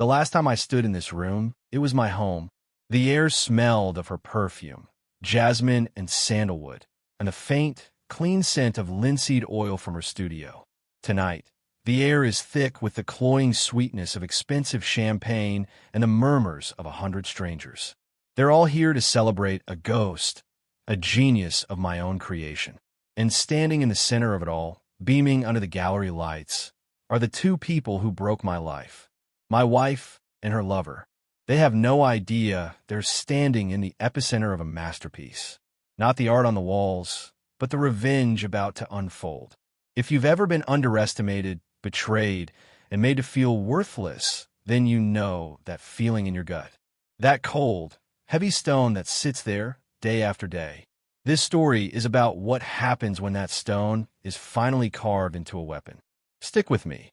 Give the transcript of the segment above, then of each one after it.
The last time I stood in this room, it was my home. The air smelled of her perfume, jasmine and sandalwood, and the faint, clean scent of linseed oil from her studio. Tonight, the air is thick with the cloying sweetness of expensive champagne and the murmurs of 100 strangers. They're all here to celebrate a ghost, a genius of my own creation. And standing in the center of it all, beaming under the gallery lights, are the two people who broke my life. My wife and her lover. They have no idea they're standing in the epicenter of a masterpiece. Not the art on the walls, but the revenge about to unfold. If you've ever been underestimated, betrayed, and made to feel worthless, then you know that feeling in your gut. That cold, heavy stone that sits there day after day. This story is about what happens when that stone is finally carved into a weapon. Stick with me.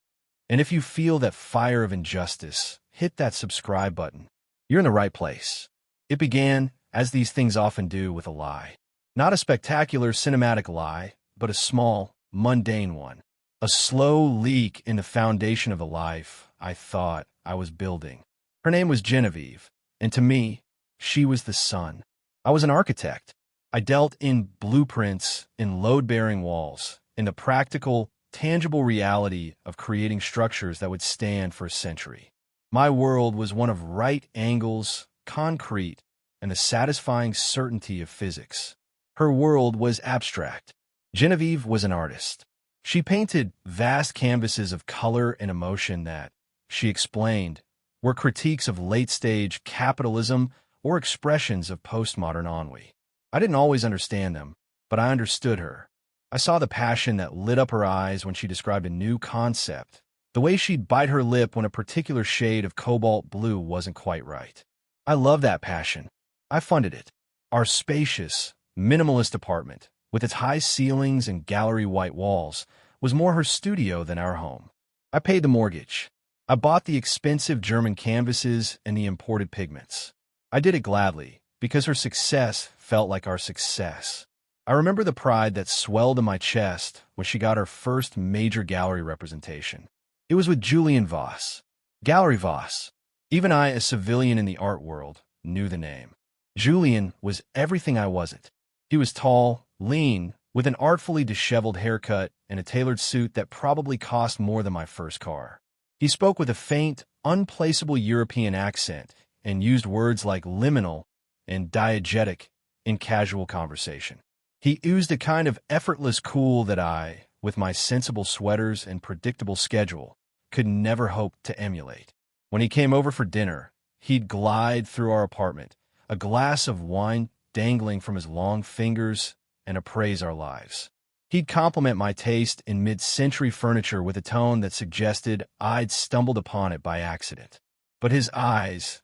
And if you feel that fire of injustice, hit that subscribe button. You're in the right place. It began, as these things often do, with a lie. Not a spectacular cinematic lie, but a small, mundane one. A slow leak in the foundation of the life I thought I was building. Her name was Genevieve, and to me, she was the sun. I was an architect. I dealt in blueprints, in load-bearing walls, in the practical, tangible reality of creating structures that would stand for a century. My world was one of right angles, concrete, and the satisfying certainty of physics. Her world was abstract. Genevieve was an artist. She painted vast canvases of color and emotion that, she explained, were critiques of late-stage capitalism or expressions of postmodern ennui. I didn't always understand them, but I understood her. I saw the passion that lit up her eyes when she described a new concept, the way she'd bite her lip when a particular shade of cobalt blue wasn't quite right. I loved that passion. I funded it. Our spacious, minimalist apartment, with its high ceilings and gallery white walls, was more her studio than our home. I paid the mortgage. I bought the expensive German canvases and the imported pigments. I did it gladly, because her success felt like our success. I remember the pride that swelled in my chest when she got her first major gallery representation. It was with Julian Voss. Gallery Voss. Even I, a civilian in the art world, knew the name. Julian was everything I wasn't. He was tall, lean, with an artfully disheveled haircut and a tailored suit that probably cost more than my first car. He spoke with a faint, unplaceable European accent and used words like liminal and diegetic in casual conversation. He oozed a kind of effortless cool that I, with my sensible sweaters and predictable schedule, could never hope to emulate. When he came over for dinner, he'd glide through our apartment, a glass of wine dangling from his long fingers, and appraise our lives. He'd compliment my taste in mid-century furniture with a tone that suggested I'd stumbled upon it by accident. But his eyes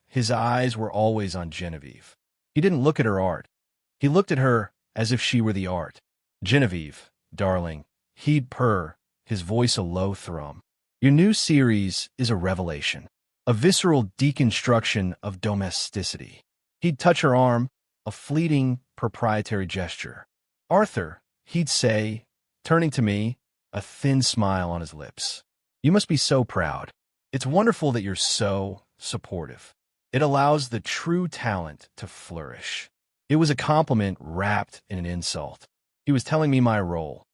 were always on Genevieve. He didn't look at her art. He looked at her as if she were the art. Genevieve, darling, he'd purr, his voice a low thrum. Your new series is a revelation, a visceral deconstruction of domesticity. He'd touch her arm, a fleeting, proprietary gesture. Arthur, he'd say, turning to me, a thin smile on his lips. You must be so proud. It's wonderful that you're so supportive. It allows the true talent to flourish. It was a compliment wrapped in an insult. He was telling me my role,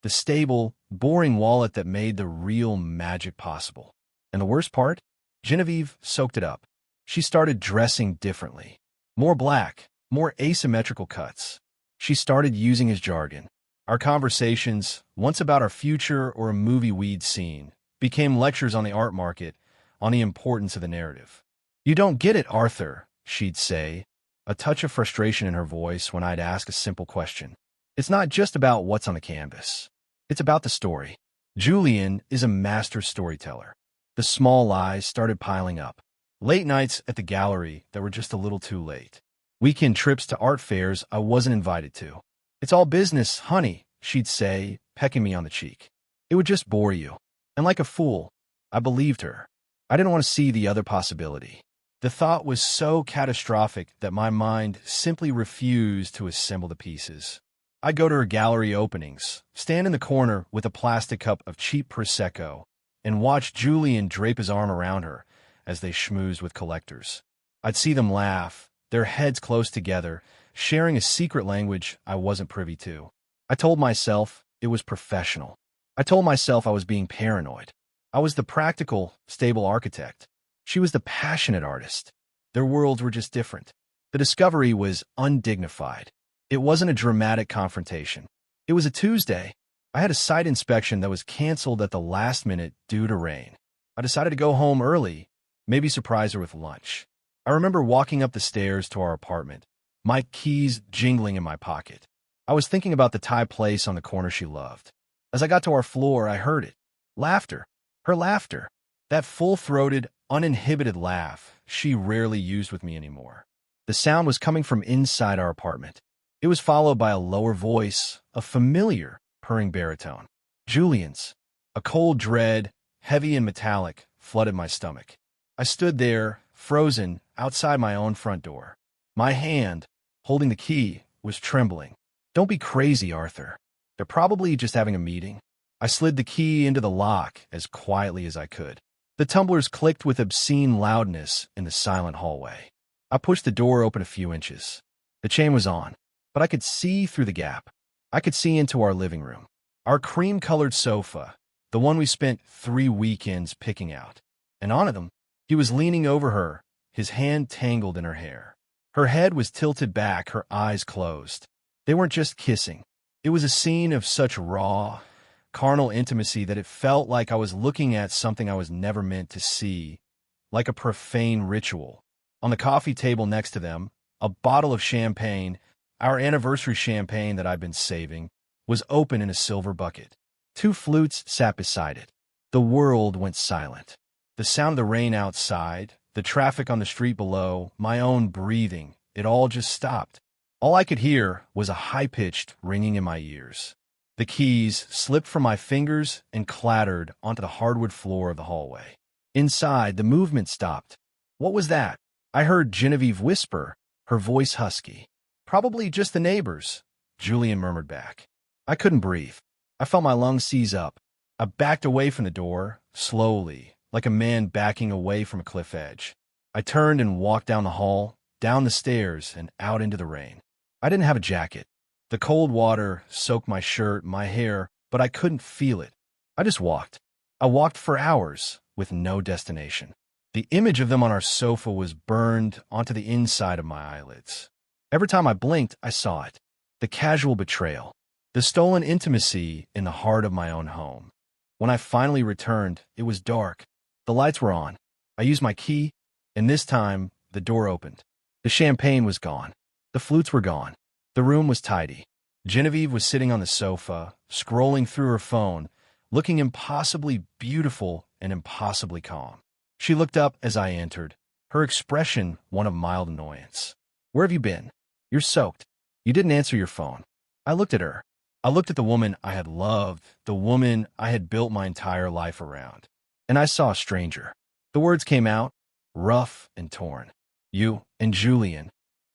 the stable, boring wallet that made the real magic possible. And the worst part? Genevieve soaked it up. She started dressing differently. More black, more asymmetrical cuts. She started using his jargon. Our conversations, once about our future or a movie we'd seen, became lectures on the art market, on the importance of the narrative. You don't get it, Arthur, she'd say, a touch of frustration in her voice when I'd ask a simple question. It's not just about what's on the canvas. It's about the story. Julian is a master storyteller. The small lies started piling up. Late nights at the gallery that were just a little too late. Weekend trips to art fairs I wasn't invited to. It's all business, honey, she'd say, pecking me on the cheek. It would just bore you. And like a fool, I believed her. I didn't want to see the other possibility. The thought was so catastrophic that my mind simply refused to assemble the pieces. I'd go to her gallery openings, stand in the corner with a plastic cup of cheap Prosecco, and watch Julian drape his arm around her, as they schmoozed with collectors. I'd see them laugh, their heads close together, sharing a secret language I wasn't privy to. I told myself it was professional. I told myself I was being paranoid. I was the practical, stable architect. She was the passionate artist. Their worlds were just different. The discovery was undignified. It wasn't a dramatic confrontation. It was a Tuesday. I had a site inspection that was canceled at the last minute due to rain. I decided to go home early, maybe surprise her with lunch. I remember walking up the stairs to our apartment, my keys jingling in my pocket. I was thinking about the Thai place on the corner she loved. As I got to our floor, I heard it. Laughter. Her laughter. That full-throated, uninhibited laugh she rarely used with me anymore. The sound was coming from inside our apartment. It was followed by a lower voice, a familiar, purring baritone. Julian's. A cold dread, heavy and metallic, flooded my stomach. I stood there, frozen, outside my own front door. My hand, holding the key, was trembling. Don't be crazy, Arthur. They're probably just having a meeting. I slid the key into the lock as quietly as I could. The tumblers clicked with obscene loudness in the silent hallway. I pushed the door open a few inches. The chain was on, but I could see through the gap. I could see into our living room. Our cream-colored sofa, the one we spent 3 weekends picking out. And on them, he was leaning over her, his hand tangled in her hair. Her head was tilted back, her eyes closed. They weren't just kissing. It was a scene of such raw, carnal intimacy that it felt like I was looking at something I was never meant to see, like a profane ritual. On the coffee table next to them, a bottle of champagne, our anniversary champagne that I'd been saving, was open in a silver bucket. 2 flutes sat beside it. The world went silent. The sound of the rain outside, the traffic on the street below, my own breathing, it all just stopped. All I could hear was a high-pitched ringing in my ears. The keys slipped from my fingers and clattered onto the hardwood floor of the hallway. Inside, the movement stopped. What was that? I heard Genevieve whisper, her voice husky. Probably just the neighbors, Julian murmured back. I couldn't breathe. I felt my lungs seize up. I backed away from the door, slowly, like a man backing away from a cliff edge. I turned and walked down the hall, down the stairs, and out into the rain. I didn't have a jacket. The cold water soaked my shirt, my hair, but I couldn't feel it. I just walked. I walked for hours with no destination. The image of them on our sofa was burned onto the inside of my eyelids. Every time I blinked, I saw it. The casual betrayal. The stolen intimacy in the heart of my own home. When I finally returned, it was dark. The lights were on. I used my key, and this time, the door opened. The champagne was gone. The flutes were gone. The room was tidy. Genevieve was sitting on the sofa, scrolling through her phone, looking impossibly beautiful and impossibly calm. She looked up as I entered, her expression one of mild annoyance. Where have you been? You're soaked. You didn't answer your phone. I looked at her. I looked at the woman I had loved, the woman I had built my entire life around. And I saw a stranger. The words came out, rough and torn. You and Julian.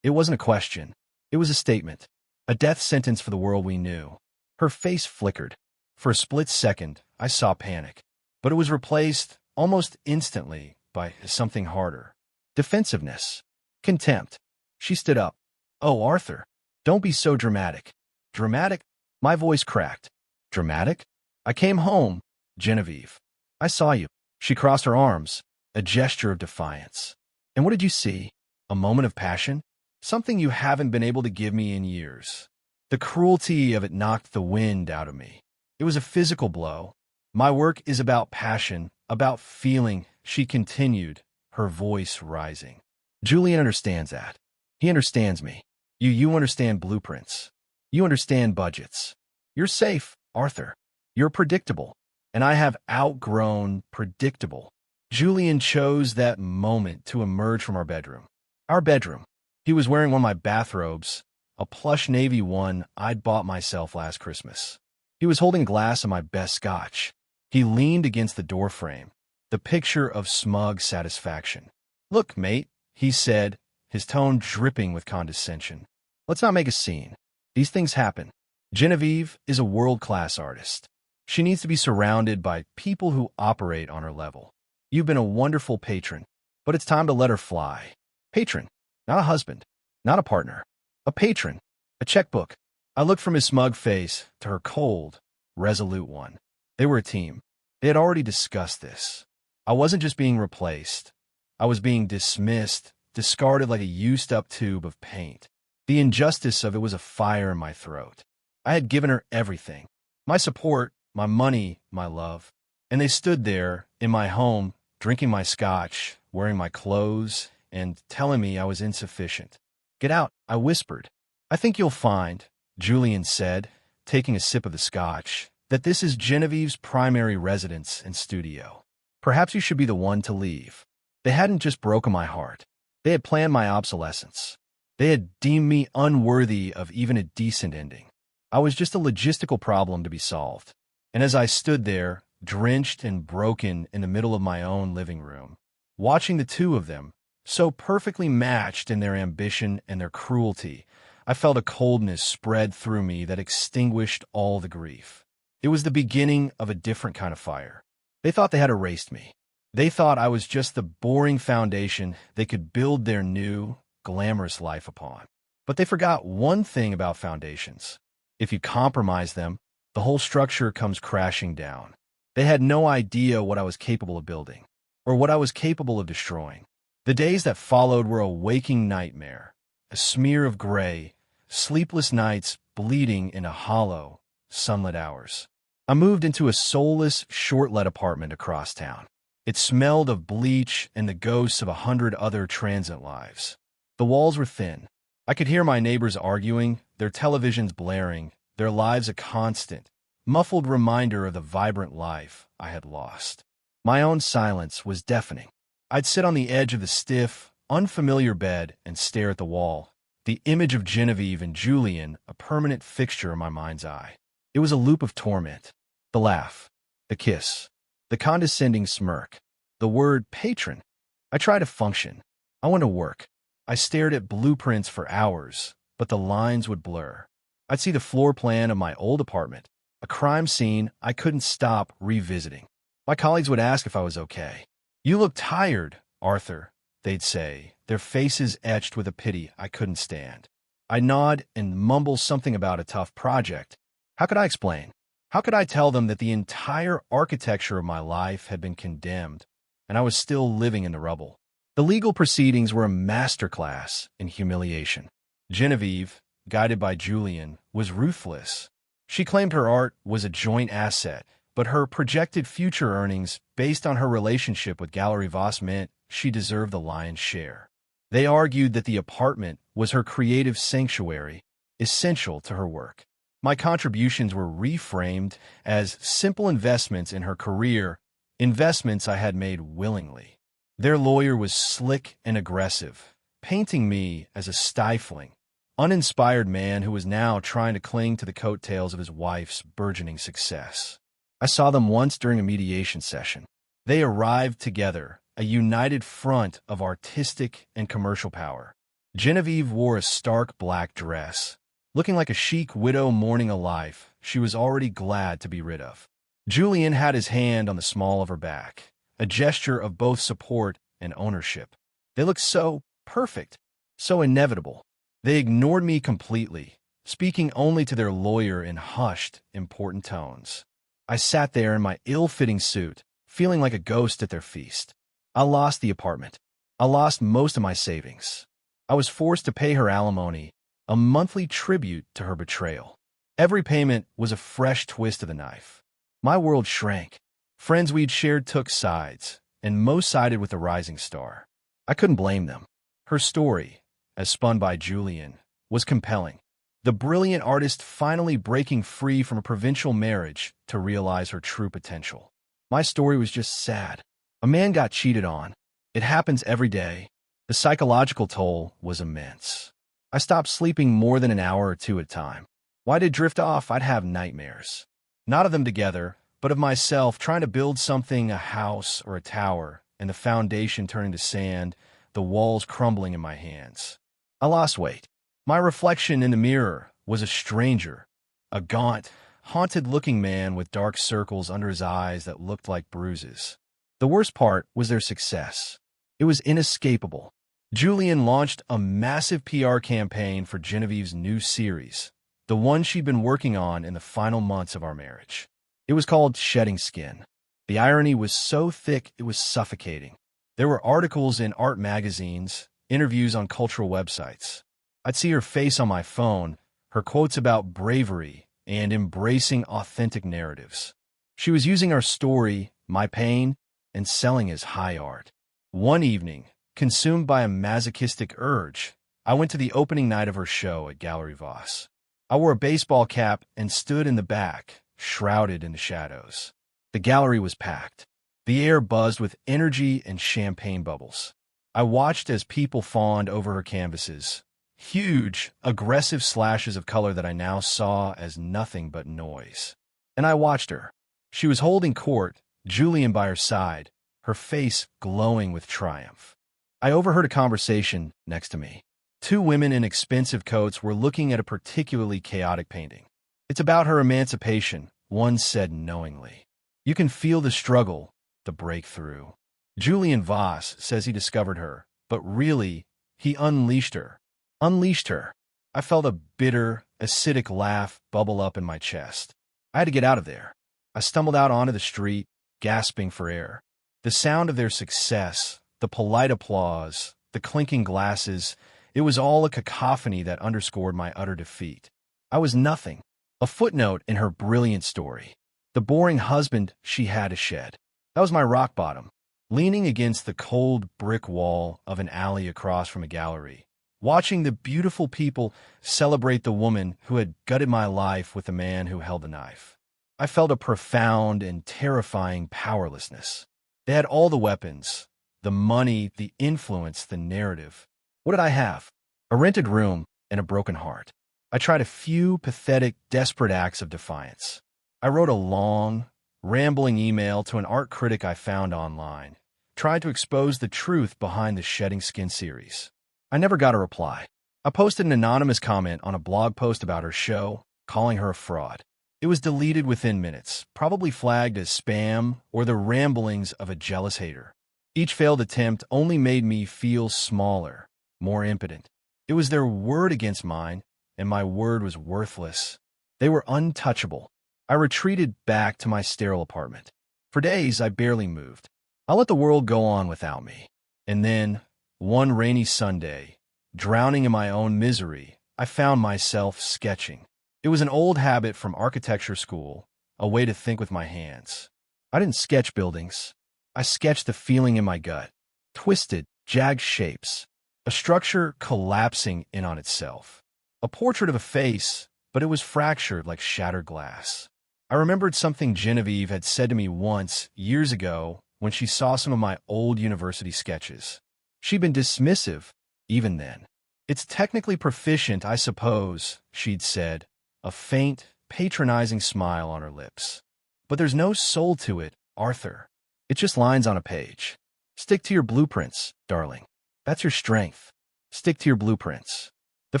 It wasn't a question. It was a statement. A death sentence for the world we knew. Her face flickered. For a split second, I saw panic. But it was replaced, almost instantly, by something harder. Defensiveness. Contempt. She stood up. Oh, Arthur. Don't be so dramatic. Dramatic? My voice cracked. Dramatic? I came home, Genevieve. I saw you. She crossed her arms, a gesture of defiance. And what did you see? A moment of passion? Something you haven't been able to give me in years. The cruelty of it knocked the wind out of me. It was a physical blow. My work is about passion, about feeling, she continued, her voice rising. Julian understands that. He understands me. You understand blueprints. You understand budgets. You're safe, Arthur. You're predictable. And I have outgrown predictable. Julian chose that moment to emerge from our bedroom. Our bedroom. He was wearing one of my bathrobes, a plush navy one I'd bought myself last Christmas. He was holding a glass of my best scotch. He leaned against the doorframe, the picture of smug satisfaction. Look, mate, he said, his tone dripping with condescension. Let's not make a scene. These things happen. Genevieve is a world-class artist. She needs to be surrounded by people who operate on her level. You've been a wonderful patron, but it's time to let her fly. Patron, not a husband, not a partner, a patron, a checkbook. I looked from his smug face to her cold, resolute one. They were a team. They had already discussed this. I wasn't just being replaced. I was being dismissed, discarded like a used-up tube of paint. The injustice of it was a fire in my throat. I had given her everything. My support, my money, my love. And they stood there, in my home, drinking my scotch, wearing my clothes, and telling me I was insufficient. "Get out," I whispered. "I think you'll find," Julian said, taking a sip of the scotch, "that this is Genevieve's primary residence and studio. Perhaps you should be the one to leave." They hadn't just broken my heart. They had planned my obsolescence. They had deemed me unworthy of even a decent ending. I was just a logistical problem to be solved. And as I stood there, drenched and broken in the middle of my own living room, watching the two of them, so perfectly matched in their ambition and their cruelty, I felt a coldness spread through me that extinguished all the grief. It was the beginning of a different kind of fire. They thought they had erased me. They thought I was just the boring foundation they could build their new, glamorous life upon. But they forgot one thing about foundations. If you compromise them, the whole structure comes crashing down. They had no idea what I was capable of building, or what I was capable of destroying. The days that followed were a waking nightmare, a smear of gray, sleepless nights bleeding into hollow, sunlit hours. I moved into a soulless, short-let apartment across town. It smelled of bleach and the ghosts of 100 other transient lives. The walls were thin. I could hear my neighbors arguing, their televisions blaring, their lives a constant, muffled reminder of the vibrant life I had lost. My own silence was deafening. I'd sit on the edge of the stiff, unfamiliar bed and stare at the wall, the image of Genevieve and Julian a permanent fixture in my mind's eye. It was a loop of torment. The laugh, the kiss, the condescending smirk, the word patron. I tried to function. I went to work. I stared at blueprints for hours, but the lines would blur. I'd see the floor plan of my old apartment, a crime scene I couldn't stop revisiting. My colleagues would ask if I was okay. "You look tired, Arthur," they'd say, their faces etched with a pity I couldn't stand. I'd nod and mumble something about a tough project. How could I explain? How could I tell them that the entire architecture of my life had been condemned, and I was still living in the rubble? The legal proceedings were a masterclass in humiliation. Genevieve, guided by Julian, was ruthless. She claimed her art was a joint asset, but her projected future earnings, based on her relationship with Gallery Voss, meant she deserved the lion's share. They argued that the apartment was her creative sanctuary, essential to her work. My contributions were reframed as simple investments in her career, investments I had made willingly. Their lawyer was slick and aggressive, painting me as a stifling, uninspired man who was now trying to cling to the coattails of his wife's burgeoning success. I saw them once during a mediation session. They arrived together, a united front of artistic and commercial power. Genevieve wore a stark black dress, looking like a chic widow mourning a life she was already glad to be rid of. Julian had his hand on the small of her back, a gesture of both support and ownership. They looked so perfect, so inevitable. They ignored me completely, speaking only to their lawyer in hushed, important tones. I sat there in my ill-fitting suit, feeling like a ghost at their feast. I lost the apartment. I lost most of my savings. I was forced to pay her alimony, a monthly tribute to her betrayal. Every payment was a fresh twist of the knife. My world shrank. Friends we'd shared took sides, and most sided with the rising star. I couldn't blame them. Her story, as spun by Julian, was compelling. The brilliant artist finally breaking free from a provincial marriage to realize her true potential. My story was just sad. A man got cheated on. It happens every day. The psychological toll was immense. I stopped sleeping more than an hour or two at a time. Why did drift off? I'd have nightmares. Not of them together, but of myself trying to build something, a house or a tower, and the foundation turning to sand, the walls crumbling in my hands. I lost weight. My reflection in the mirror was a stranger, a gaunt, haunted-looking man with dark circles under his eyes that looked like bruises. The worst part was their success. It was inescapable. Julian launched a massive PR campaign for Genevieve's new series, the one she'd been working on in the final months of our marriage. It was called Shedding Skin. The irony was so thick it was suffocating. There were articles in art magazines, interviews on cultural websites. I'd see her face on my phone, her quotes about bravery and embracing authentic narratives. She was using our story, my pain, and selling as high art. One evening, consumed by a masochistic urge, I went to the opening night of her show at Gallery Voss. I wore a baseball cap and stood in the back, shrouded in the shadows. The gallery was packed. The air buzzed with energy and champagne bubbles. I watched as people fawned over her canvases, huge, aggressive slashes of color that I now saw as nothing but noise. And I watched her. She was holding court, Julian by her side, her face glowing with triumph. I overheard a conversation next to me. Two women in expensive coats were looking at a particularly chaotic painting. "It's about her emancipation," one said knowingly. "You can feel the struggle, the breakthrough. Julian Voss says he discovered her, but really, he unleashed her. Unleashed her." I felt a bitter, acidic laugh bubble up in my chest. I had to get out of there. I stumbled out onto the street, gasping for air. The sound of their success, the polite applause, the clinking glasses, it was all a cacophony that underscored my utter defeat. I was nothing, a footnote in her brilliant story, the boring husband she had to shed. That was my rock bottom, leaning against the cold brick wall of an alley across from a gallery, watching the beautiful people celebrate the woman who had gutted my life with the man who held the knife. I felt a profound and terrifying powerlessness. They had all the weapons, the money, the influence, the narrative. What did I have? A rented room and a broken heart. I tried a few pathetic, desperate acts of defiance. I wrote a long, rambling email to an art critic I found online, tried to expose the truth behind the Shedding Skin series. I never got a reply. I posted an anonymous comment on a blog post about her show, calling her a fraud. It was deleted within minutes, probably flagged as spam or the ramblings of a jealous hater. Each failed attempt only made me feel smaller, more impotent. It was their word against mine, and my word was worthless. They were untouchable. I retreated back to my sterile apartment. For days, I barely moved. I let the world go on without me. And then, one rainy Sunday, drowning in my own misery, I found myself sketching. It was an old habit from architecture school, a way to think with my hands. I didn't sketch buildings. I sketched the feeling in my gut, twisted, jagged shapes, a structure collapsing in on itself. A portrait of a face, but it was fractured like shattered glass. I remembered something Genevieve had said to me once, years ago, when she saw some of my old university sketches. She'd been dismissive, even then. "It's technically proficient, I suppose," she'd said, a faint, patronizing smile on her lips. "But there's no soul to it, Arthur. It's just lines on a page. Stick to your blueprints, darling. That's your strength. Stick to your blueprints." The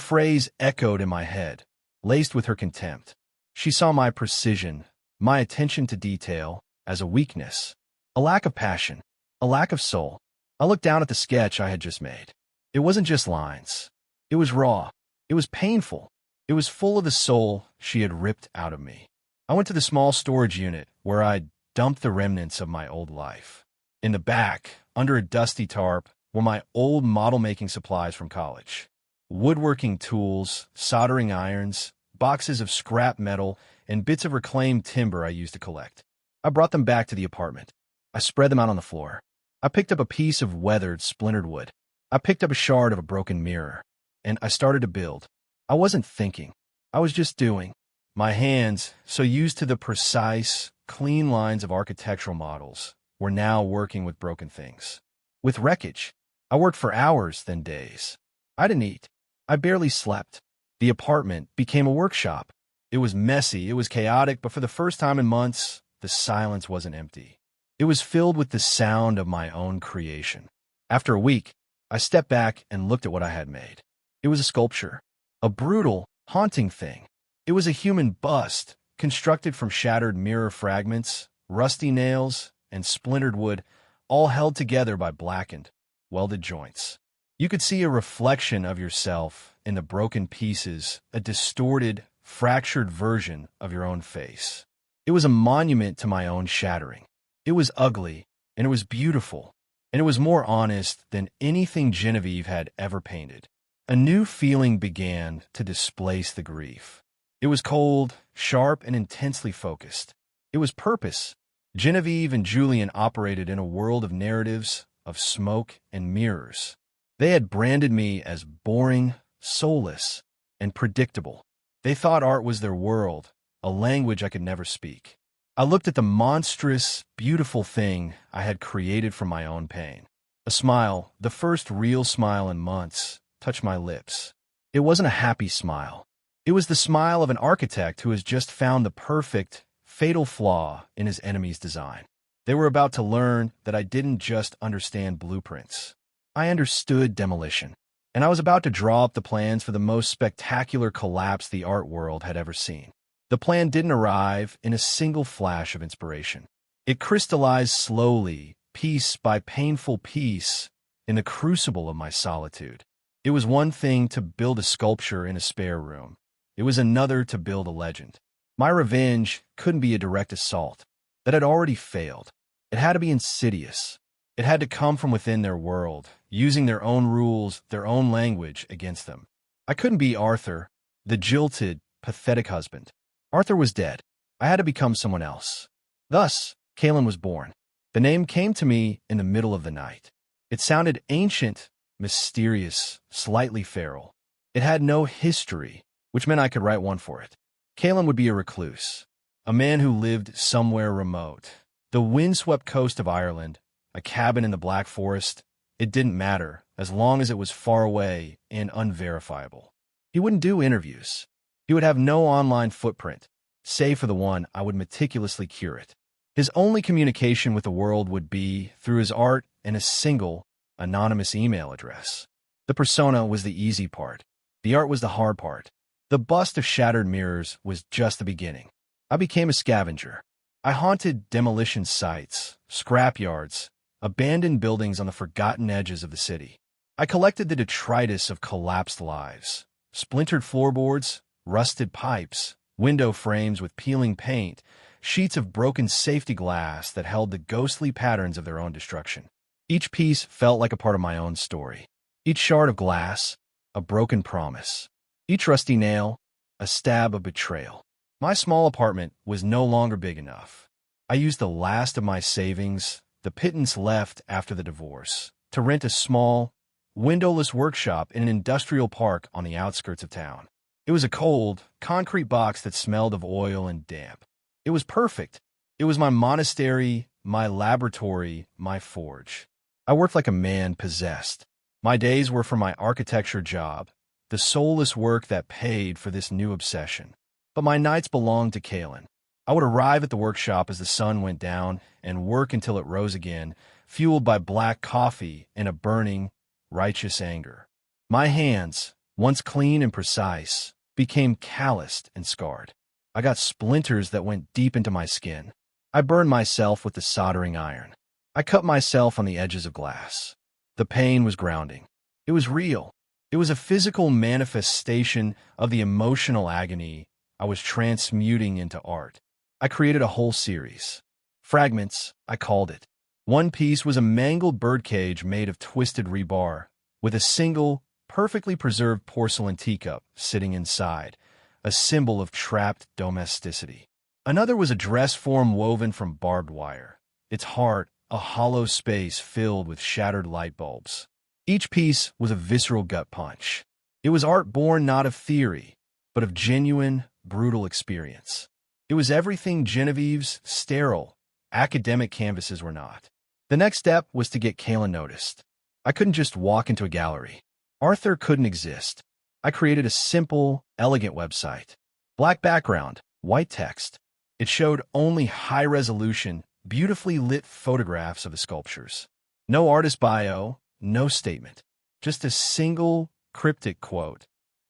phrase echoed in my head, laced with her contempt. She saw my precision, my attention to detail, as a weakness, a lack of passion, a lack of soul. I looked down at the sketch I had just made. It wasn't just lines. It was raw. It was painful. It was full of the soul she had ripped out of me. I went to the small storage unit where I'd dumped the remnants of my old life. In the back, under a dusty tarp, were my old model-making supplies from college. Woodworking tools, soldering irons, boxes of scrap metal, and bits of reclaimed timber I used to collect. I brought them back to the apartment. I spread them out on the floor. I picked up a piece of weathered, splintered wood. I picked up a shard of a broken mirror. And I started to build. I wasn't thinking. I was just doing. My hands, so used to the precise, clean lines of architectural models, were now working with broken things. With wreckage. I worked for hours, then days. I didn't eat. I barely slept. The apartment became a workshop. It was messy, it was chaotic, but for the first time in months, the silence wasn't empty. It was filled with the sound of my own creation. After a week, I stepped back and looked at what I had made. It was a sculpture, a brutal, haunting thing. It was a human bust, constructed from shattered mirror fragments, rusty nails, and splintered wood, all held together by blackened, welded joints. You could see a reflection of yourself in the broken pieces, a distorted, fractured version of your own face. It was a monument to my own shattering. It was ugly, and it was beautiful, and it was more honest than anything Genevieve had ever painted. A new feeling began to displace the grief. It was cold, sharp, and intensely focused. It was purpose. Genevieve and Julian operated in a world of narratives, of smoke and mirrors. They had branded me as boring, soulless, and predictable. They thought art was their world, a language I could never speak. I looked at the monstrous, beautiful thing I had created from my own pain. A smile, the first real smile in months, touched my lips. It wasn't a happy smile. It was the smile of an architect who has just found the perfect, fatal flaw in his enemy's design. They were about to learn that I didn't just understand blueprints. I understood demolition, and I was about to draw up the plans for the most spectacular collapse the art world had ever seen. The plan didn't arrive in a single flash of inspiration. It crystallized slowly, piece by painful piece, in the crucible of my solitude. It was one thing to build a sculpture in a spare room. It was another to build a legend. My revenge couldn't be a direct assault. That had already failed. It had to be insidious. It had to come from within their world, using their own rules, their own language against them. I couldn't be Arthur, the jilted, pathetic husband. Arthur was dead. I had to become someone else. Thus, Kaylin was born. The name came to me in the middle of the night. It sounded ancient, mysterious, slightly feral. It had no history, which meant I could write one for it. Kaylin would be a recluse, a man who lived somewhere remote. The windswept coast of Ireland, a cabin in the Black Forest, it didn't matter as long as it was far away and unverifiable. He wouldn't do interviews. He would have no online footprint, save for the one I would meticulously curate. His only communication with the world would be through his art and a single, anonymous email address. The persona was the easy part. The art was the hard part. The bust of shattered mirrors was just the beginning. I became a scavenger. I haunted demolition sites, scrapyards, abandoned buildings on the forgotten edges of the city. I collected the detritus of collapsed lives, splintered floorboards, rusted pipes, window frames with peeling paint, sheets of broken safety glass that held the ghostly patterns of their own destruction. Each piece felt like a part of my own story. Each shard of glass, a broken promise. Each rusty nail, a stab of betrayal. My small apartment was no longer big enough. I used the last of my savings, the pittance left after the divorce, to rent a small, windowless workshop in an industrial park on the outskirts of town. It was a cold, concrete box that smelled of oil and damp. It was perfect. It was my monastery, my laboratory, my forge. I worked like a man possessed. My days were for my architecture job, the soulless work that paid for this new obsession. But my nights belonged to Kaylin. I would arrive at the workshop as the sun went down and work until it rose again, fueled by black coffee and a burning, righteous anger. My hands, once clean and precise, became calloused and scarred. I got splinters that went deep into my skin. I burned myself with the soldering iron. I cut myself on the edges of glass. The pain was grounding. It was real. It was a physical manifestation of the emotional agony I was transmuting into art. I created a whole series. Fragments, I called it. One piece was a mangled birdcage made of twisted rebar, with a single, perfectly preserved porcelain teacup sitting inside, a symbol of trapped domesticity. Another was a dress form woven from barbed wire, its heart a hollow space filled with shattered light bulbs. Each piece was a visceral gut punch. It was art born not of theory, but of genuine, brutal experience. It was everything Genevieve's sterile, academic canvases were not. The next step was to get Kaylin noticed. I couldn't just walk into a gallery. Arthur couldn't exist. I created a simple, elegant website. Black background, white text. It showed only high-resolution, beautifully lit photographs of the sculptures. No artist bio, no statement. Just a single, cryptic quote.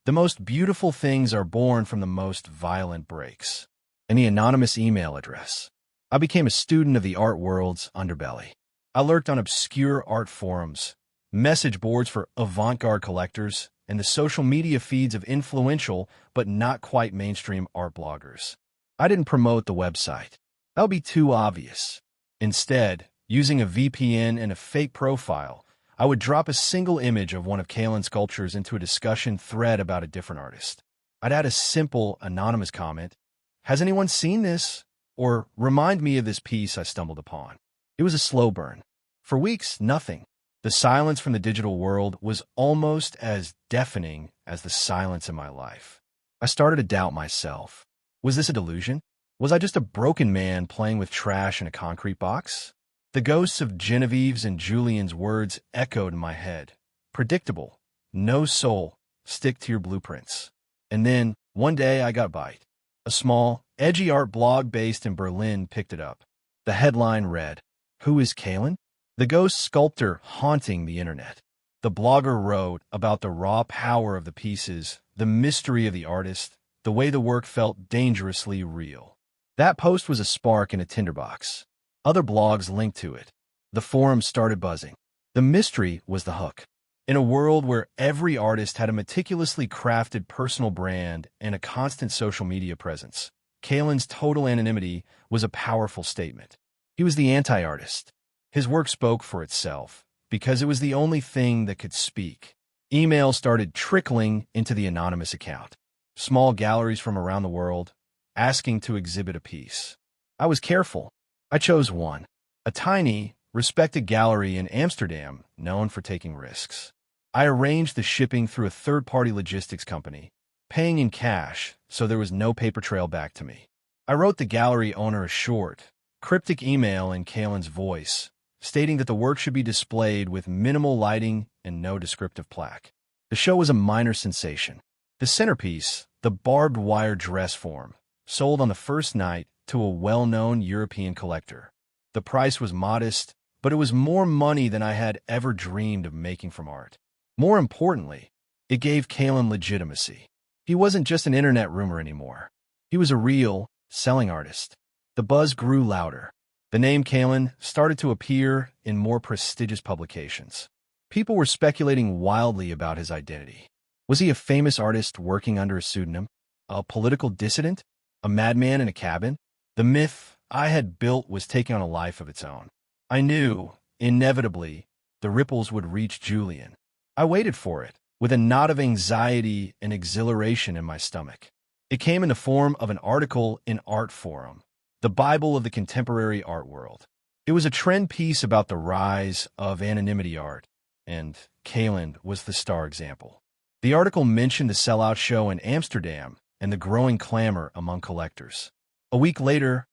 The most beautiful things are born from the most violent breaks. And the anonymous email address. I became a student of the art world's underbelly. I lurked on obscure art forums, message boards for avant-garde collectors, and the social media feeds of influential but not quite mainstream art bloggers. I didn't promote the website. That would be too obvious. Instead, using a VPN and a fake profile, I would drop a single image of one of Kalen's sculptures into a discussion thread about a different artist. I'd add a simple, anonymous comment, "Has anyone seen this?" or "Remind me of this piece I stumbled upon." It was a slow burn. For weeks, nothing. The silence from the digital world was almost as deafening as the silence in my life. I started to doubt myself. Was this a delusion? Was I just a broken man playing with trash in a concrete box? The ghosts of Genevieve's and Julian's words echoed in my head. Predictable. No soul. Stick to your blueprints. And then, one day, I got a bite. A small, edgy art blog based in Berlin picked it up. The headline read, "Who is Kalen? The ghost sculptor haunting the internet." The blogger wrote about the raw power of the pieces, the mystery of the artist, the way the work felt dangerously real. That post was a spark in a tinderbox. Other blogs linked to it. The forum started buzzing. The mystery was the hook. In a world where every artist had a meticulously crafted personal brand and a constant social media presence, Kalen's total anonymity was a powerful statement. He was the anti-artist. His work spoke for itself, because it was the only thing that could speak. Emails started trickling into the anonymous account. Small galleries from around the world, asking to exhibit a piece. I was careful. I chose one. A tiny, respected gallery in Amsterdam, known for taking risks. I arranged the shipping through a third-party logistics company, paying in cash so there was no paper trail back to me. I wrote the gallery owner a short, cryptic email in Kalen's voice, stating that the work should be displayed with minimal lighting and no descriptive plaque. The show was a minor sensation. The centerpiece, the barbed wire dress form, sold on the first night to a well-known European collector. The price was modest, but it was more money than I had ever dreamed of making from art. More importantly, it gave Kalen legitimacy. He wasn't just an internet rumor anymore. He was a real, selling artist. The buzz grew louder. The name Kalen started to appear in more prestigious publications. People were speculating wildly about his identity. Was he a famous artist working under a pseudonym? A political dissident? A madman in a cabin? The myth I had built was taking on a life of its own. I knew, inevitably, the ripples would reach Julian. I waited for it, with a knot of anxiety and exhilaration in my stomach. It came in the form of an article in Art Forum, the Bible of the contemporary art world. It was a trend piece about the rise of anonymity art, and Kalen was the star example. The article mentioned the sellout show in Amsterdam and the growing clamor among collectors. A week later,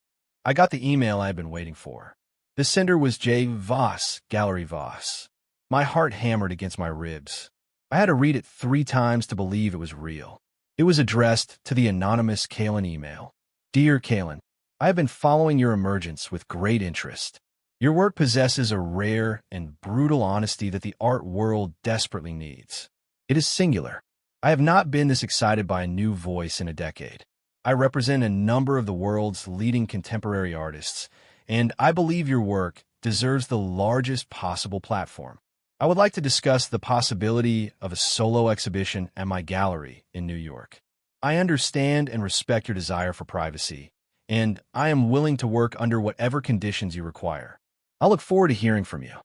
I got the email I had been waiting for. The sender was J. Voss, Gallery Voss. My heart hammered against my ribs. I had to read it 3 times to believe it was real. It was addressed to the anonymous Kalen email. "Dear Kalen, I have been following your emergence with great interest. Your work possesses a rare and brutal honesty that the art world desperately needs. It is singular. I have not been this excited by a new voice in a decade. I represent a number of the world's leading contemporary artists, and I believe your work deserves the largest possible platform. I would like to discuss the possibility of a solo exhibition at my gallery in New York. I understand and respect your desire for privacy, and I am willing to work under whatever conditions you require. I look forward to hearing from you.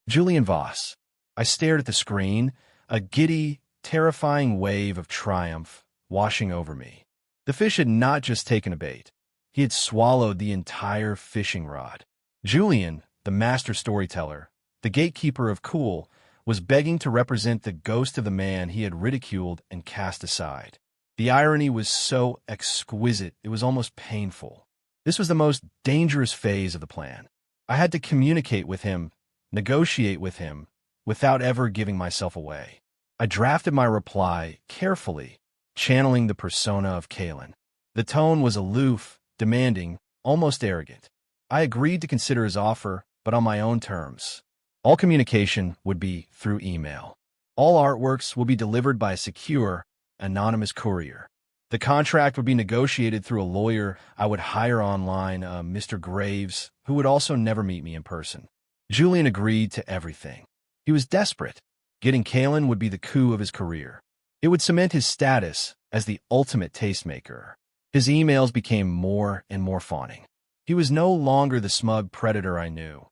Julian Voss." I stared at the screen, a giddy, terrifying wave of triumph washing over me. The fish had not just taken a bait. He had swallowed the entire fishing rod. Julian, the master storyteller, the gatekeeper of cool, was begging to represent the ghost of the man he had ridiculed and cast aside. The irony was so exquisite, it was almost painful. This was the most dangerous phase of the plan. I had to communicate with him, negotiate with him, without ever giving myself away. I drafted my reply carefully, channeling the persona of Kalen. The tone was aloof, demanding, almost arrogant. I agreed to consider his offer, but on my own terms. All communication would be through email. All artworks will be delivered by a secure, anonymous courier. The contract would be negotiated through a lawyer I would hire online, Mr. Graves, who would also never meet me in person. Julian agreed to everything. He was desperate. Getting Kalen would be the coup of his career. It would cement his status as the ultimate tastemaker. His emails became more and more fawning. He was no longer the smug predator I knew.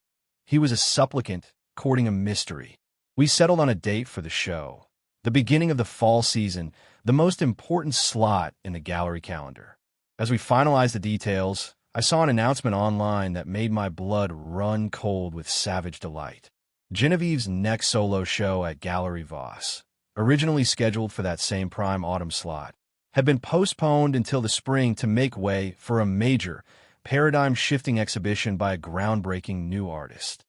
He was a supplicant courting a mystery. We settled on a date for the show, the beginning of the fall season, the most important slot in the gallery calendar. As we finalized the details, I saw an announcement online that made my blood run cold with savage delight. Genevieve's next solo show at Gallery Voss, originally scheduled for that same prime autumn slot, had been postponed until the spring to make way for a major, paradigm-shifting exhibition by a groundbreaking new artist.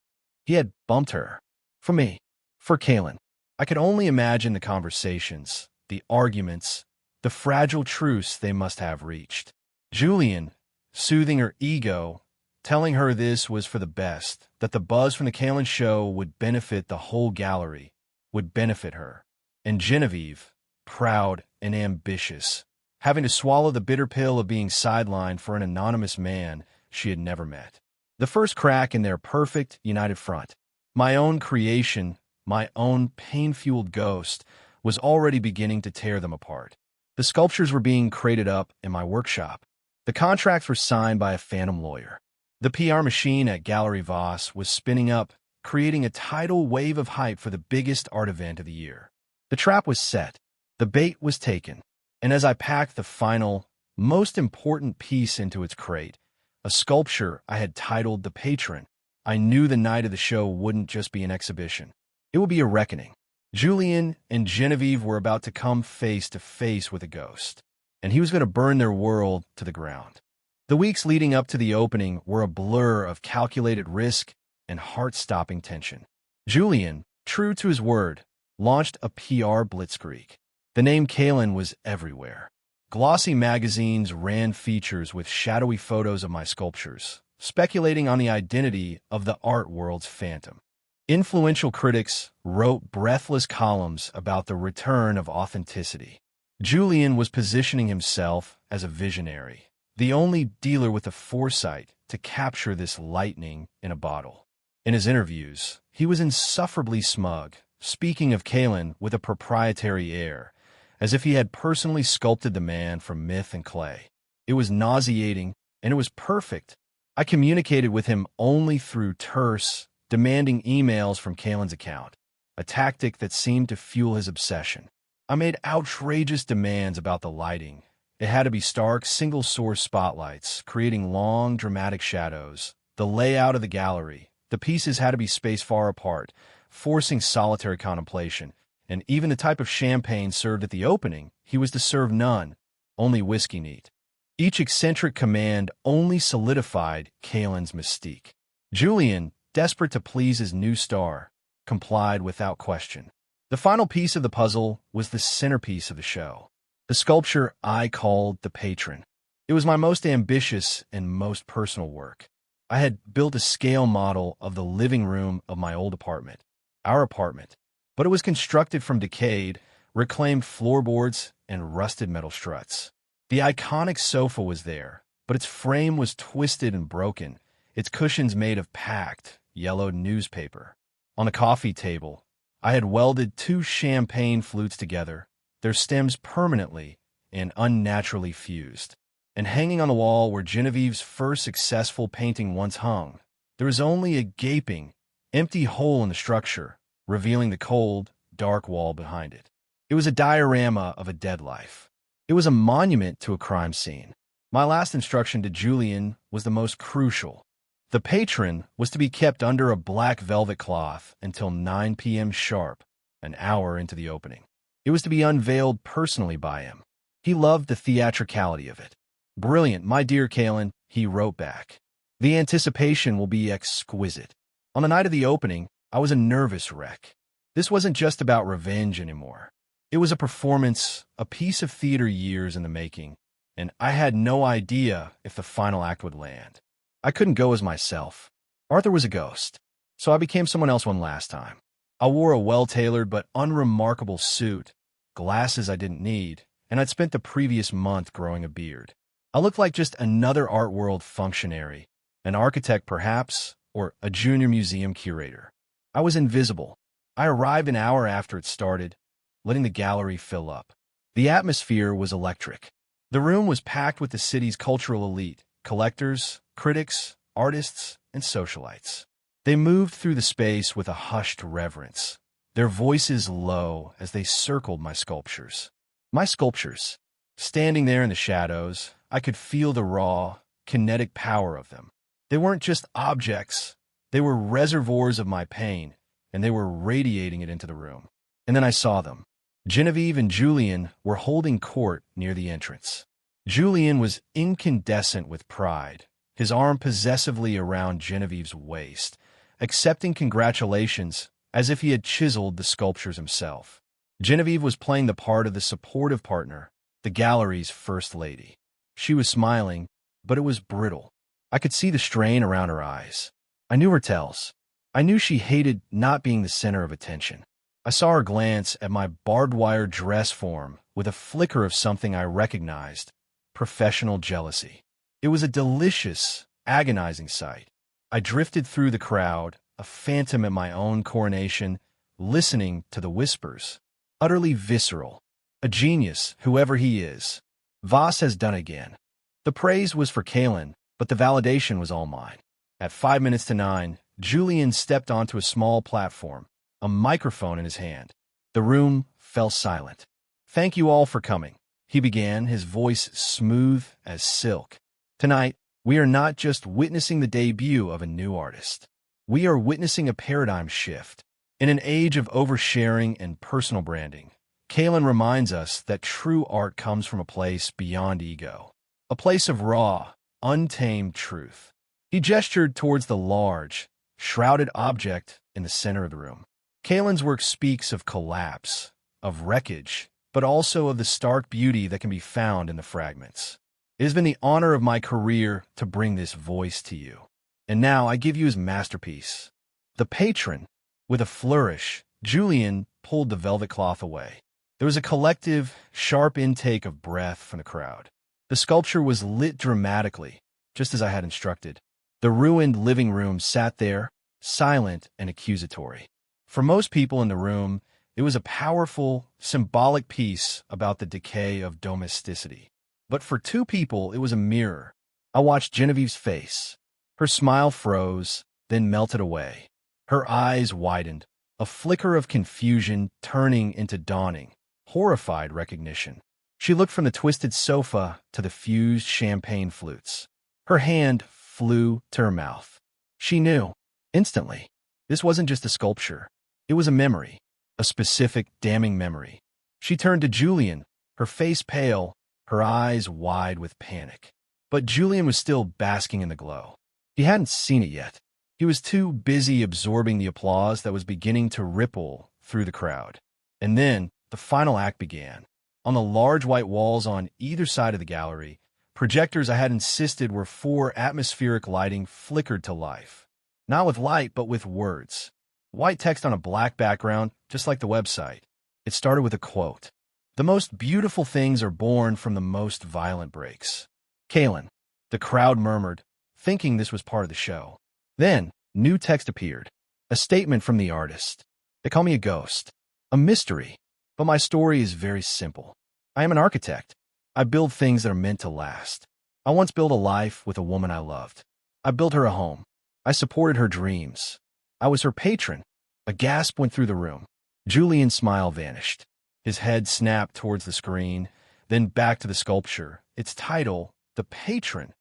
He had bumped her. For me. For Kalen. I could only imagine the conversations, the arguments, the fragile truce they must have reached. Julian, soothing her ego, telling her this was for the best, that the buzz from the Kalen show would benefit the whole gallery, would benefit her. And Genevieve, proud and ambitious, having to swallow the bitter pill of being sidelined for an anonymous man she had never met. The first crack in their perfect, united front. My own creation, my own pain-fueled ghost, was already beginning to tear them apart. The sculptures were being crated up in my workshop. The contracts were signed by a phantom lawyer. The PR machine at Gallery Voss was spinning up, creating a tidal wave of hype for the biggest art event of the year. The trap was set. The bait was taken. And as I packed the final, most important piece into its crate, a sculpture I had titled The Patron, I knew the night of the show wouldn't just be an exhibition. It would be a reckoning. Julian and Genevieve were about to come face to face with a ghost, and he was going to burn their world to the ground. The weeks leading up to the opening were a blur of calculated risk and heart-stopping tension. Julian, true to his word, launched a PR blitzkrieg. The name Kalen was everywhere. Glossy magazines ran features with shadowy photos of my sculptures, speculating on the identity of the art world's phantom. Influential critics wrote breathless columns about the return of authenticity. Julian was positioning himself as a visionary, the only dealer with the foresight to capture this lightning in a bottle. In his interviews, he was insufferably smug, speaking of Kalen with a proprietary air, as if he had personally sculpted the man from myth and clay. It was nauseating, and it was perfect. I communicated with him only through terse, demanding emails from Kalen's account, a tactic that seemed to fuel his obsession. I made outrageous demands about the lighting. It had to be stark, single-source spotlights, creating long, dramatic shadows. The layout of the gallery, the pieces had to be spaced far apart, forcing solitary contemplation, and even the type of champagne served at the opening, he was to serve none, only whiskey neat. Each eccentric command only solidified Kalen's mystique. Julian, desperate to please his new star, complied without question. The final piece of the puzzle was the centerpiece of the show, the sculpture I called The Patron. It was my most ambitious and most personal work. I had built a scale model of the living room of my old apartment, our apartment, but it was constructed from decayed, reclaimed floorboards and rusted metal struts. The iconic sofa was there, but its frame was twisted and broken, its cushions made of packed, yellowed newspaper. On the coffee table, I had welded two champagne flutes together, their stems permanently and unnaturally fused. And hanging on the wall where Genevieve's first successful painting once hung, there was only a gaping, empty hole in the structure, revealing the cold, dark wall behind it. It was a diorama of a dead life. It was a monument to a crime scene. My last instruction to Julian was the most crucial. The patron was to be kept under a black velvet cloth until 9 p.m. sharp, an hour into the opening. It was to be unveiled personally by him. He loved the theatricality of it. "Brilliant, my dear Kalen," he wrote back. "The anticipation will be exquisite." On the night of the opening, I was a nervous wreck. This wasn't just about revenge anymore. It was a performance, a piece of theater years in the making, and I had no idea if the final act would land. I couldn't go as myself. Arthur was a ghost, so I became someone else one last time. I wore a well-tailored but unremarkable suit, glasses I didn't need, and I'd spent the previous month growing a beard. I looked like just another art world functionary, an architect perhaps, or a junior museum curator. I was invisible. I arrived an hour after it started, letting the gallery fill up. The atmosphere was electric. The room was packed with the city's cultural elite, collectors, critics, artists, and socialites. They moved through the space with a hushed reverence, their voices low as they circled my sculptures. My sculptures. Standing there in the shadows, I could feel the raw, kinetic power of them. They weren't just objects. They were reservoirs of my pain, and they were radiating it into the room. And then I saw them. Genevieve and Julian were holding court near the entrance. Julian was incandescent with pride, his arm possessively around Genevieve's waist, accepting congratulations as if he had chiseled the sculptures himself. Genevieve was playing the part of the supportive partner, the gallery's first lady. She was smiling, but it was brittle. I could see the strain around her eyes. I knew her tells. I knew she hated not being the center of attention. I saw her glance at my barbed wire dress form with a flicker of something I recognized: professional jealousy. It was a delicious, agonizing sight. I drifted through the crowd, a phantom at my own coronation, listening to the whispers. Utterly visceral. A genius, whoever he is. Voss has done again. The praise was for Kalen, but the validation was all mine. At 5 minutes to 9, Julian stepped onto a small platform, a microphone in his hand. The room fell silent. "Thank you all for coming," he began, his voice smooth as silk. "Tonight, we are not just witnessing the debut of a new artist. We are witnessing a paradigm shift. In an age of oversharing and personal branding, Kalen reminds us that true art comes from a place beyond ego, a place of raw, untamed truth." He gestured towards the large, shrouded object in the center of the room. Kalen's work speaks of collapse, of wreckage, but also of the stark beauty that can be found in the fragments. It has been the honor of my career to bring this voice to you. And now I give you his masterpiece. The Patron. With a flourish, Julian pulled the velvet cloth away. There was a collective, sharp intake of breath from the crowd. The sculpture was lit dramatically, just as I had instructed. The ruined living room sat there, silent and accusatory. For most people in the room, it was a powerful, symbolic piece about the decay of domesticity. But for two people, it was a mirror. I watched Genevieve's face. Her smile froze, then melted away. Her eyes widened, a flicker of confusion turning into dawning, horrified recognition. She looked from the twisted sofa to the fused champagne flutes. Her hand flew to her mouth. She knew, instantly, this wasn't just a sculpture. It was a memory, a specific, damning memory. She turned to Julian, her face pale, her eyes wide with panic. But Julian was still basking in the glow. He hadn't seen it yet. He was too busy absorbing the applause that was beginning to ripple through the crowd. And then the final act began. On the large white walls on either side of the gallery, projectors I had insisted were for atmospheric lighting flickered to life. Not with light, but with words. White text on a black background, just like the website. It started with a quote. "The most beautiful things are born from the most violent breaks." Kalen. The crowd murmured, thinking this was part of the show. Then, new text appeared. A statement from the artist. They call me a ghost. A mystery. But my story is very simple. I am an architect. I build things that are meant to last. I once built a life with a woman I loved. I built her a home. I supported her dreams. I was her patron. A gasp went through the room. Julian's smile vanished. His head snapped towards the screen, then back to the sculpture, its title, The Patron,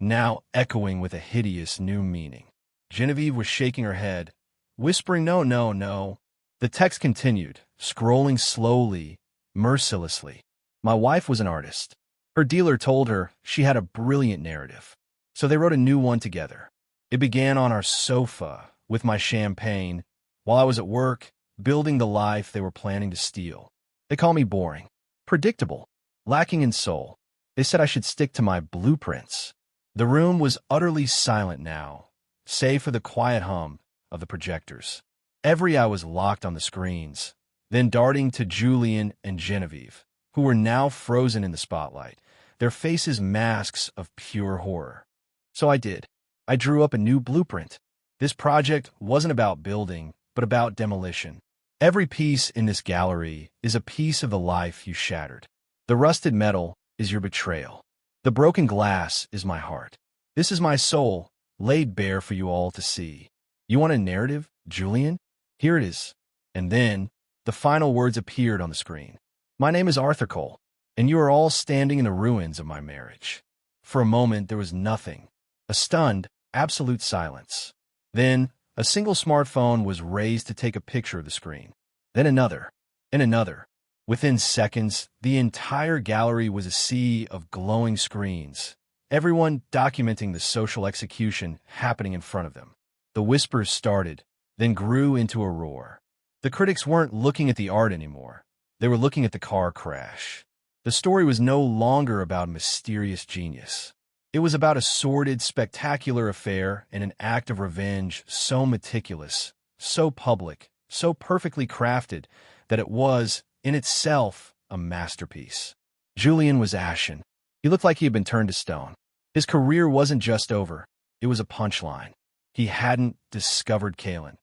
now echoing with a hideous new meaning. Genevieve was shaking her head, whispering, "No, no, no." The text continued, scrolling slowly, mercilessly. My wife was an artist. Her dealer told her she had a brilliant narrative. So they wrote a new one together. It began on our sofa with my champagne, while I was at work, building the life they were planning to steal. They call me boring, predictable, lacking in soul. They said I should stick to my blueprints. The room was utterly silent now, save for the quiet hum of the projectors. Every eye was locked on the screens, then darting to Julian and Genevieve, who were now frozen in the spotlight, their faces masks of pure horror. So I did. I drew up a new blueprint. This project wasn't about building, but about demolition. Every piece in this gallery is a piece of the life you shattered. The rusted metal is your betrayal. The broken glass is my heart. This is my soul, laid bare for you all to see. You want a narrative, Julian? Here it is. And then, the final words appeared on the screen. My name is Arthur Cole, and you are all standing in the ruins of my marriage. For a moment, there was nothing. A stunned, absolute silence. Then, a single smartphone was raised to take a picture of the screen. Then another, and another. Within seconds, the entire gallery was a sea of glowing screens, everyone documenting the social execution happening in front of them. The whispers started, then grew into a roar. The critics weren't looking at the art anymore. They were looking at the car crash. The story was no longer about mysterious genius. It was about a sordid, spectacular affair and an act of revenge so meticulous, so public, so perfectly crafted that it was, in itself, a masterpiece. Julian was ashen. He looked like he had been turned to stone. His career wasn't just over. It was a punchline. He hadn't discovered Kaylin.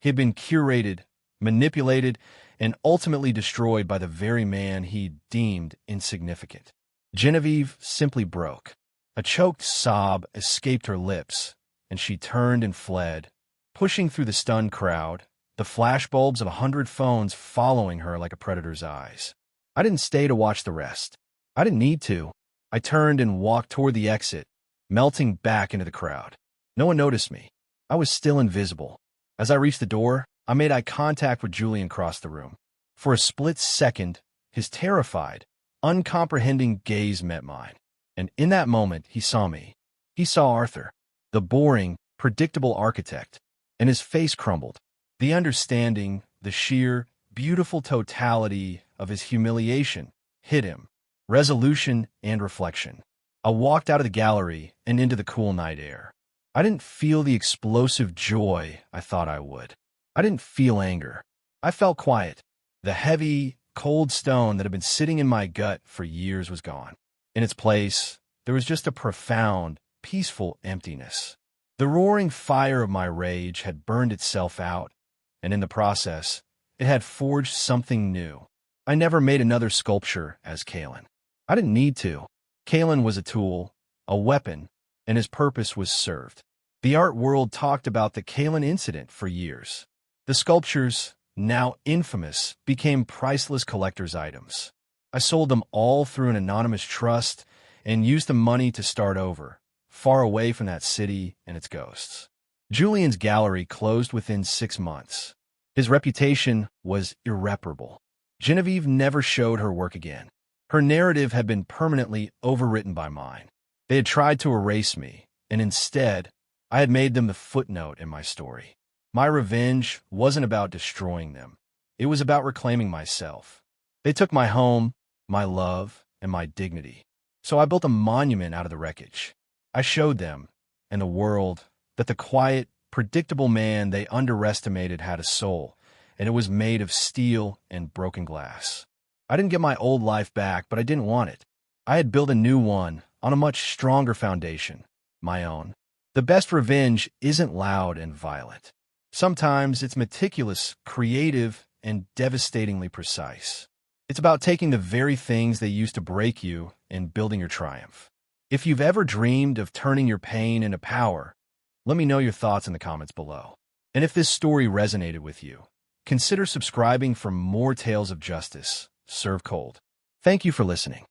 He had been curated, manipulated, and ultimately destroyed by the very man he deemed insignificant. Genevieve simply broke. A choked sob escaped her lips, and she turned and fled, pushing through the stunned crowd, the flashbulbs of 100 phones following her like a predator's eyes. I didn't stay to watch the rest. I didn't need to. I turned and walked toward the exit, melting back into the crowd. No one noticed me. I was still invisible. As I reached the door, I made eye contact with Julian across the room. For a split second, his terrified, uncomprehending gaze met mine. And in that moment, he saw me. He saw Arthur, the boring, predictable architect, and his face crumbled. The understanding, the sheer, beautiful totality of his humiliation hit him. Resolution and reflection. I walked out of the gallery and into the cool night air. I didn't feel the explosive joy I thought I would. I didn't feel anger. I felt quiet. The heavy, cold stone that had been sitting in my gut for years was gone. In its place, there was just a profound, peaceful emptiness. The roaring fire of my rage had burned itself out, and in the process, it had forged something new. I never made another sculpture as Kaylin. I didn't need to. Kaylin was a tool, a weapon, and his purpose was served. The art world talked about the Kaylin incident for years. The sculptures, now infamous, became priceless collector's items. I sold them all through an anonymous trust and used the money to start over, far away from that city and its ghosts. Julian's gallery closed within 6 months. His reputation was irreparable. Genevieve never showed her work again. Her narrative had been permanently overwritten by mine. They had tried to erase me, and instead, I had made them the footnote in my story. My revenge wasn't about destroying them. It was about reclaiming myself. They took my home, my love, and my dignity. So I built a monument out of the wreckage. I showed them, and the world, that the quiet, predictable man they underestimated had a soul, and it was made of steel and broken glass. I didn't get my old life back, but I didn't want it. I had built a new one on a much stronger foundation, my own. The best revenge isn't loud and violent. Sometimes it's meticulous, creative, and devastatingly precise. It's about taking the very things that used to break you and building your triumph. If you've ever dreamed of turning your pain into power, let me know your thoughts in the comments below. And if this story resonated with you, consider subscribing for more tales of justice, served cold. Thank you for listening.